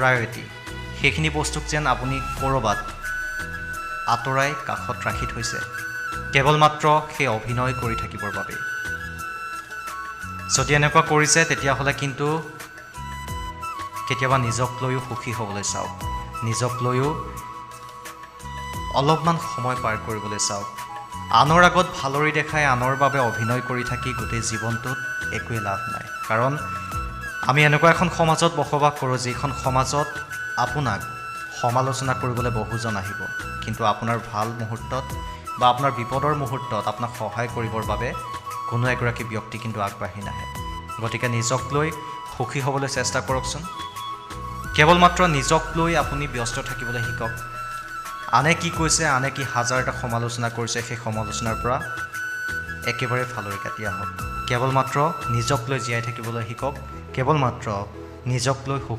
Priority সেইখিনি বস্তুক যেন আপুনি ক'ৰবাত আঁতৰাই কাষত ৰাখি থৈছে কেৱল মাত্ৰ সেই অভিনয় কৰি থাকিবৰ বাবে। যদি এনেকুৱা কৰিছে তেতিয়াহ'লে কিন্তু কেতিয়াবা নিজক লৈও সুখী হ'বলৈ চাওক, নিজক লৈও অলপমান সময় পাৰ কৰিবলৈ চাওক। আনৰ আগত ভালৰি দেখাই আনৰ বাবে অভিনয় কৰি থাকি গোটেই জীৱনটোত একোৱে লাভ নাই। কাৰণ আমি এনেকুৱা এখন সমাজত বসবাস কৰোঁ যিখন সমাজত আপোনাক সমালোচনা কৰিবলৈ বহুজন আহিব, কিন্তু আপোনাৰ ভাল মুহূৰ্তত বা আপোনাৰ বিপদৰ মুহূৰ্তত আপোনাক সহায় কৰিবৰ বাবে কোনো এগৰাকী ব্যক্তি কিন্তু আগবাঢ়ি নাহে। গতিকে নিজক লৈ সুখী হ'বলৈ চেষ্টা কৰকচোন। কেৱল মাত্ৰ নিজক লৈ আপুনি ব্যস্ত থাকিবলৈ শিকক। আনে কি কৈছে, আনে কি হাজাৰটা সমালোচনা কৰিছে, সেই সমালোচনাৰ পৰা একেবাৰে ফালৰি কাটি আহক। কেৱল মাত্ৰ নিজক লৈ জীয়াই থাকিবলৈ শিকক, কেৱল মাত্ৰ নিজক লৈ